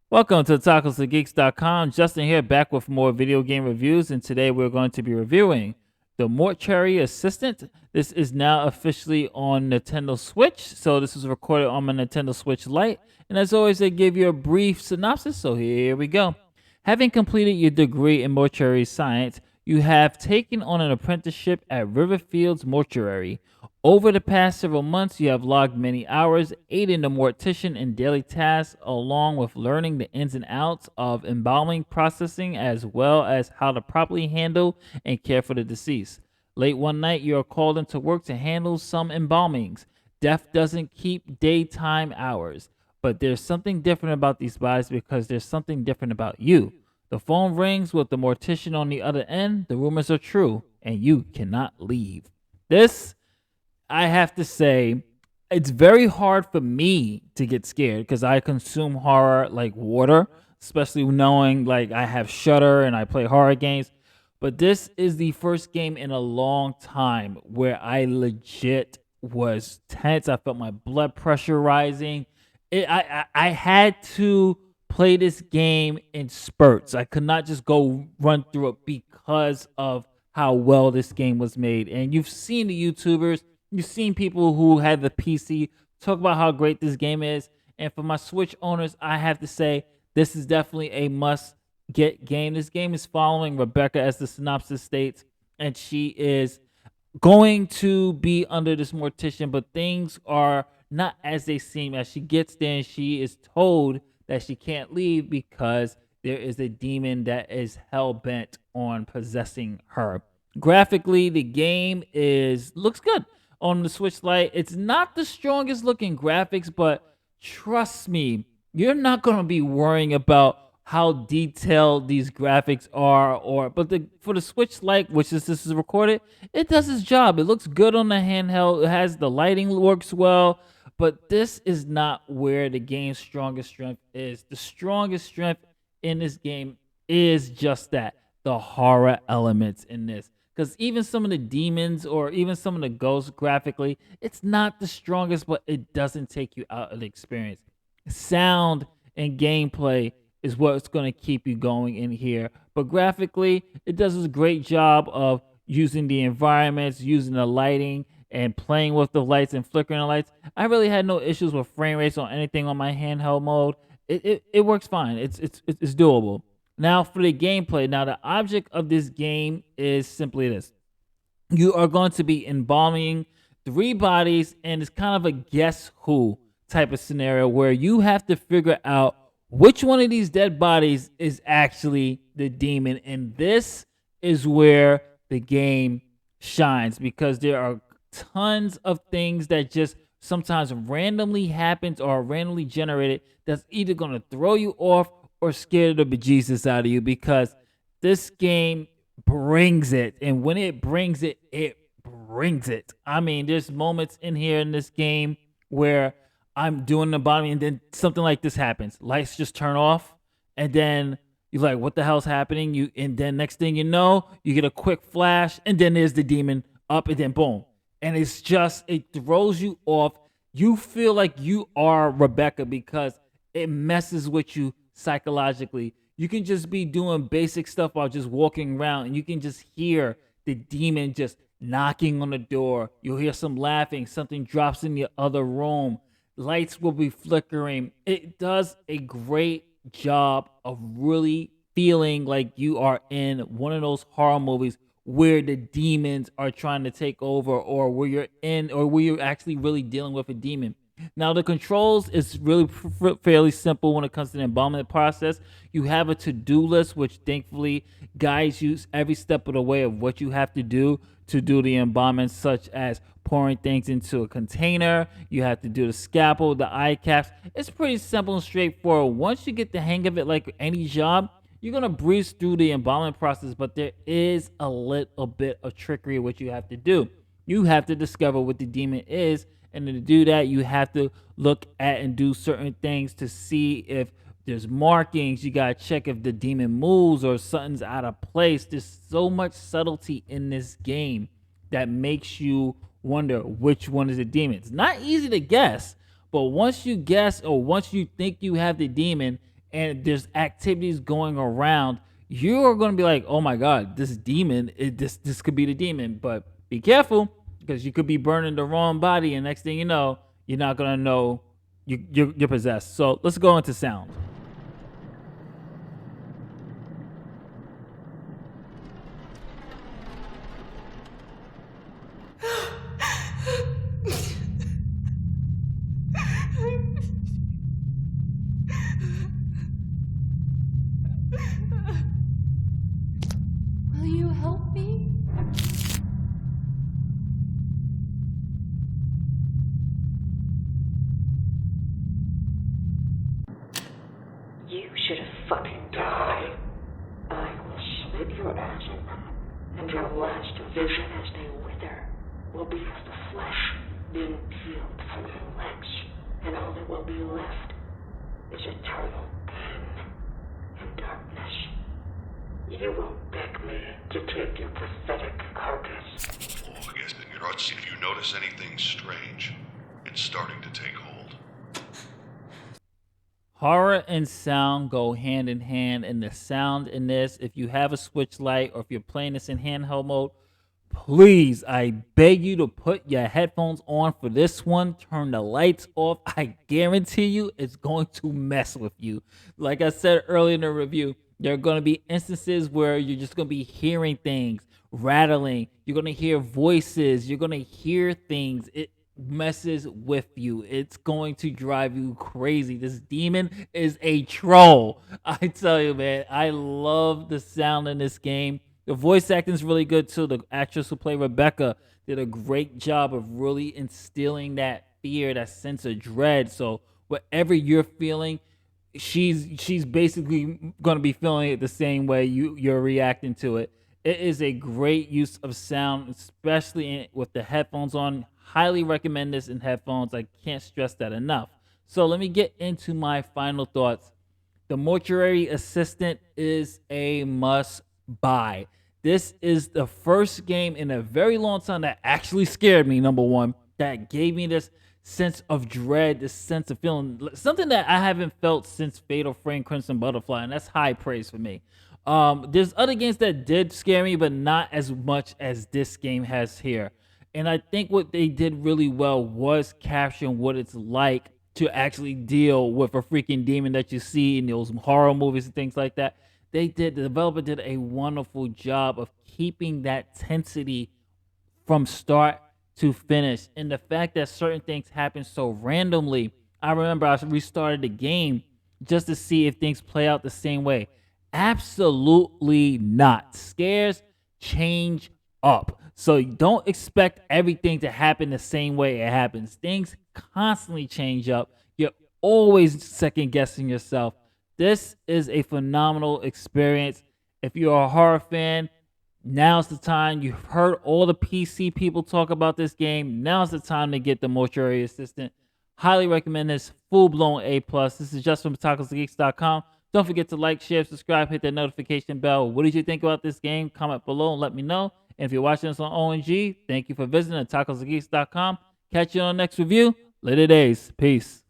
Welcome to TacosToGeeks.com. Justin here, back with more video game reviews, and today we're going to be reviewing the Mortuary Assistant. This is now officially on Nintendo Switch, so this was recorded on my Nintendo Switch Lite. And as always, they give you a brief synopsis, so here we go. Having completed your degree in mortuary science, you have taken on an apprenticeship at River Fields Mortuary. Over the past several months, you have logged many hours aiding the mortician in daily tasks, along with learning the ins and outs of embalming processing, as well as how to properly handle and care for the deceased. Late one night, you are called into work to handle some embalmings. Death doesn't keep daytime hours, but there's something different about these bodies because there's something different about you. The phone rings with the mortician on the other end. The rumors are true, and you cannot leave. This, I have to say, it's very hard for me to get scared because I consume horror like water, especially knowing like I have Shudder and I play horror games. But this is the first game in a long time where I legit was tense. I felt my blood pressure rising. I had to play this game in spurts. I could not just go run through it because of how well this game was made. And you've seen the YouTubers, you've seen people who had the PC talk about how great this game is. And for my Switch owners, I have to say this is definitely a must get game. This game is following Rebecca, as the synopsis states, and she is going to be under this mortician, but things are not as they seem. As she gets there, and she is told that she can't leave because there is a demon that is hell bent on possessing her. Graphically, the game is looks good on the Switch Lite. It's not the strongest looking graphics, but trust me, you're not going to be worrying about how detailed these graphics are, or but for the Switch Lite, which is this is recorded, it does its job. It looks good on the handheld. It has the lighting works well, but this is not where the game's strongest strength is. The strongest strength in this game is just that, the horror elements in this. Because even some of the demons or even some of the ghosts graphically, it's not the strongest, but it doesn't take you out of the experience. Sound and gameplay is what's going to keep you going in here. But graphically, it does a great job of using the environments, using the lighting, and playing with the lights and flickering the lights. I really had no issues with frame rates on anything on my handheld mode. It works fine. It's doable. Now for the gameplay. Now the object of this game is simply this: you are going to be embalming three bodies, and it's kind of a guess who type of scenario where you have to figure out which one of these dead bodies is actually the demon. And this is where the game shines, because there are tons of things that just sometimes randomly happens or randomly generated that's either going to throw you off or scare the bejesus out of you, because this game brings it. And when it brings it, it brings it. I mean, there's moments in here in this game where I'm doing the bottom, and then something like this happens. Lights just turn off, and then you're like, "What the hell's happening?" And then next thing you know, you get a quick flash, and then there's the demon up, and then boom, and it's just, it throws you off. You feel like you are Rebecca because it messes with you psychologically. You can just be doing basic stuff while just walking around, and you can just hear the demon just knocking on the door. You'll hear some laughing. Something drops in the other room. Lights will be flickering. It does a great job of really feeling like you are in one of those horror movies where the demons are trying to take over, or where you're in, or where you're actually really dealing with a demon. Now the controls is really fairly simple when it comes to the embalming process. You have a to-do list which thankfully guides you every step of the way of what you have to do the embalming, such as pouring things into a container. You have to do the scalpel, the eye caps. It's pretty simple and straightforward. Once you get the hang of it, like any job, you're gonna breeze through the embalming process, but there is a little bit of trickery what you have to do. You have to discover what the demon is, and to do that, you have to look at and do certain things to see if there's markings. You gotta check if the demon moves or something's out of place. There's so much subtlety in this game that makes you wonder which one is the demon. It's not easy to guess, but once you guess, or once you think you have the demon, and there's activities going around, you're going to be like, "Oh my god, this demon! This could be the demon." But be careful because you could be burning the wrong body, and next thing you know, you're not going to know you're possessed. So let's go into sound. Will you help me? You should have fucking died. I will slit your ass open, and your last vision as they wither will be of the flesh being peeled from your legs, and all that will be left is eternal pain and darkness. You won't beg me to take your pathetic carcass. Oh, I guess if you notice anything strange, it's starting to take hold. Horror and sound go hand in hand, and the sound in this, if you have a Switch Lite or if you're playing this in handheld mode, please, I beg you to put your headphones on for this one. Turn the lights off. I guarantee you it's going to mess with you. Like I said earlier in the review, there are going to be instances where you're just going to be hearing things rattling. You're going to hear voices. You're going to hear things. It messes with you. It's going to drive you crazy. This demon is a troll. I tell you, man, I love the sound in this game. The voice acting is really good too. The actress who played Rebecca did a great job of really instilling that fear, that sense of dread. So whatever you're feeling, she's basically going to be feeling it the same way you're reacting to it. It is a great use of sound, especially with the headphones on. Highly recommend this in headphones. I can't stress that enough. So let me get into my final thoughts. The Mortuary Assistant is a must buy. This is the first game in a very long time that actually scared me, number one, that gave me this sense of dread, this sense of feeling, something that I haven't felt since Fatal Frame Crimson Butterfly, and that's high praise for me. There's other games that did scare me, but not as much as this game has here. And I think what they did really well was capturing what it's like to actually deal with a freaking demon that you see in those horror movies and things like that. The developer did a wonderful job of keeping that tensity from start to finish. And the fact that certain things happen so randomly, I remember I restarted the game just to see if things play out the same way. Absolutely not. Scares change up. So don't expect everything to happen the same way it happens. Things constantly change up. You're always second guessing yourself. This is a phenomenal experience. If you're a horror fan, now's the time. You've heard all the PC people talk about this game. Now's the time to get the Mortuary Assistant. Highly recommend this. Full-blown A+. This is just from TacosGeeks.com. Don't forget to like, share, subscribe, hit that notification bell. What did you think about this game? Comment below and let me know. And if you're watching this on ONG, thank you for visiting at TacosGeeks.com. Catch you on the next review. Later days. Peace.